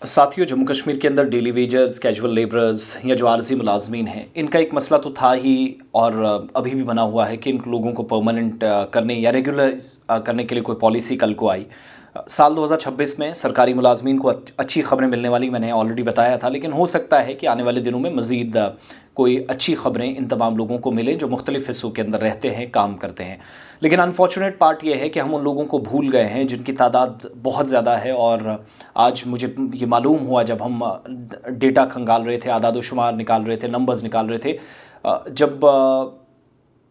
साथियों, जम्मू कश्मीर के अंदर डेली वेजर्स, कैजुअल लेबरर्स या जो आरजी मुलाजमीन हैं, इनका एक मसला तो था ही और अभी भी बना हुआ है कि इन लोगों को परमानेंट करने या रेगुलराइज करने के लिए कोई पॉलिसी कल को आई। साल 2026 में सरकारी मुलाजमीन को अच्छी खबरें मिलने वाली मैंने ऑलरेडी बताया था, लेकिन हो सकता है कि आने वाले दिनों में मज़ीद कोई अच्छी खबरें इन तमाम लोगों को मिलें जो मुख्तलिफ़ हिस्सों के अंदर रहते हैं, काम करते हैं। लेकिन अनफॉर्चुनेट पार्ट ये है कि हम उन लोगों को भूल गए हैं जिनकी तादाद बहुत ज़्यादा है। और आज मुझे ये मालूम हुआ जब हम डेटा खंगाल रहे थे, आदाद शुमार निकाल रहे थे, नंबर्स निकाल रहे थे, जब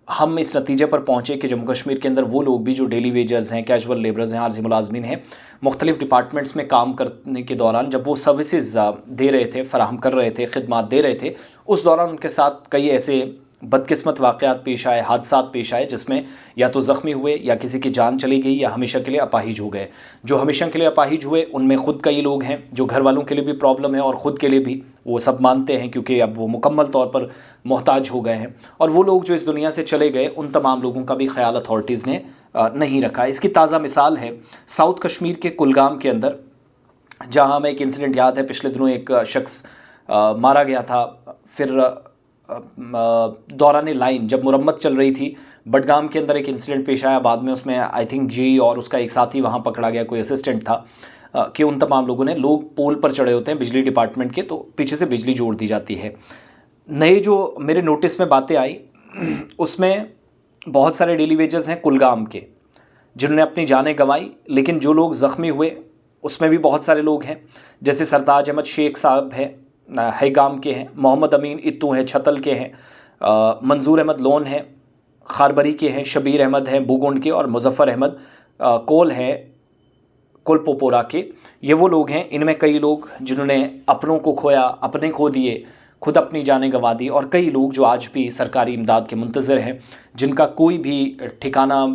हम इस नतीजे पर पहुँचे कि जम्मू कश्मीर के अंदर वो लोग भी जो डेली वेजर्स हैं, कैजुअल लेबरर्स हैं, आरजी मुलाजमीन हैं, मुख्तलिफ़ डिपार्टमेंट्स में काम करने के दौरान जब वो सर्विसेज दे रहे थे, फ़राहम कर रहे थे, खिदमात दे रहे थे, उस दौरान उनके साथ कई ऐसे बदकिस्मत वाक़यात पेश आए, हादसात पेश आए, जिसमें या तो ज़ख्मी हुए या किसी की जान चली गई या हमेशा के लिए अपाहिज हो गए। जो हमेशा के लिए अपाहिज हुए उनमें ख़ुद कई लोग हैं जो घर वालों के लिए भी प्रॉब्लम है और ख़ुद के लिए भी, वो सब मानते हैं क्योंकि अब वो मुकम्मल तौर पर मोहताज हो गए हैं। और वो लोग जो इस दुनिया से चले गए, उन तमाम लोगों का भी ख्याल अथॉरिटीज़ ने नहीं रखा। इसकी ताज़ा मिसाल है साउथ कश्मीर के कुलगाम के अंदर, जहाँ हमें एक इंसिडेंट याद है, पिछले दिनों एक शख्स मारा गया था। फिर दौरान लाइन जब मुरम्मत चल रही थी, बडगाम के अंदर एक इंसिडेंट पेश आया, बाद में उसमें आई थिंक जी और उसका एक साथी वहाँ पकड़ा गया, कोई असिस्टेंट था, कि उन तमाम लोगों ने, लोग पोल पर चढ़े होते हैं बिजली डिपार्टमेंट के, तो पीछे से बिजली जोड़ दी जाती है। नए जो मेरे नोटिस में बातें आई उसमें बहुत सारे डेली वेजर्स हैं कुलगाम के जिन्होंने अपनी जानें गंवाई, लेकिन जो लोग ज़ख्मी हुए उसमें भी बहुत सारे लोग हैं, जैसे सरताज अहमद शेख साहब हैं, हैगाम के हैं, मोहम्मद अमीन इत्तू हैं, छतल के हैं, मंजूर अहमद लोन हैं, खारबरी के हैं, शबीर अहमद हैं बूगुंड के, और मुजफ़्फ़र अहमद कोल हैं कोलपोपोरा के। ये वो लोग हैं, इनमें कई लोग जिन्होंने अपनों को खोया, अपने खो दिए, खुद अपनी जानें गंवा दी, और कई लोग जो आज भी सरकारी इमदाद के मुंतज़िर हैं, जिनका कोई भी ठिकाना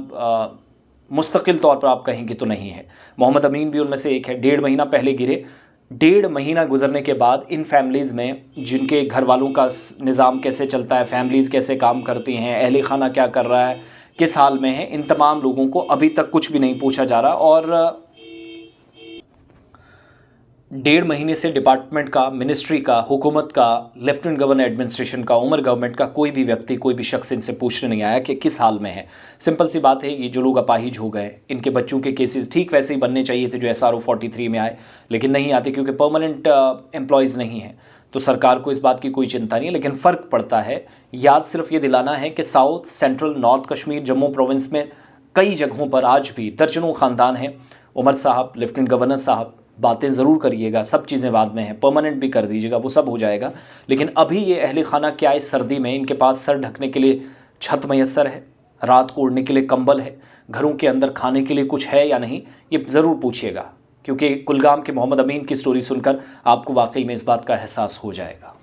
मुस्तकिल तौर पर आप कहेंगे तो नहीं है। मोहम्मद अमीन भी उनमें से एक है। 1.5 महीना पहले गिरे, 1.5 महीना गुजरने के बाद इन फैमिलीज़ में, जिनके घर वालों का निज़ाम कैसे चलता है, फैमिलीज़ कैसे काम करती हैं, अहले खाना क्या कर रहा है, किस हाल में है, इन तमाम लोगों को अभी तक कुछ भी नहीं पूछा जा रहा। और 1.5 महीने से डिपार्टमेंट का, मिनिस्ट्री का, हुकूमत का, लेफ्टिनेंट गवर्नर एडमिनिस्ट्रेशन का, उमर गवर्नमेंट का कोई भी व्यक्ति, कोई भी शख्स इनसे पूछने नहीं आया कि किस हाल में है। सिंपल सी बात है, ये जो लोग अपाहिज हो गए, इनके बच्चों के केसेस ठीक वैसे ही बनने चाहिए थे जो SRO 43 में आए, लेकिन नहीं आते क्योंकि परमानेंट एम्प्लॉयज़ नहीं हैं। तो सरकार को इस बात की कोई चिंता नहीं है, लेकिन फ़र्क पड़ता है। याद सिर्फ ये दिलाना है कि south, central, north Kashmir, Jammu province में कई जगहों पर आज भी दर्जनों ख़ानदान हैं। उमर साहब, लेफ्टिनेंट गवर्नर साहब, बातें ज़रूर करिएगा, सब चीज़ें बाद में हैं, परमानेंट भी कर दीजिएगा, वो सब हो जाएगा। लेकिन अभी ये अहले खाना क्या है, सर्दी में इनके पास सर ढकने के लिए छत मैसर है, रात को ओढ़ने के लिए कंबल है, घरों के अंदर खाने के लिए कुछ है या नहीं, ये ज़रूर पूछिएगा, क्योंकि कुलगाम के मोहम्मद अमीन की स्टोरी सुनकर आपको वाकई में इस बात का एहसास हो जाएगा।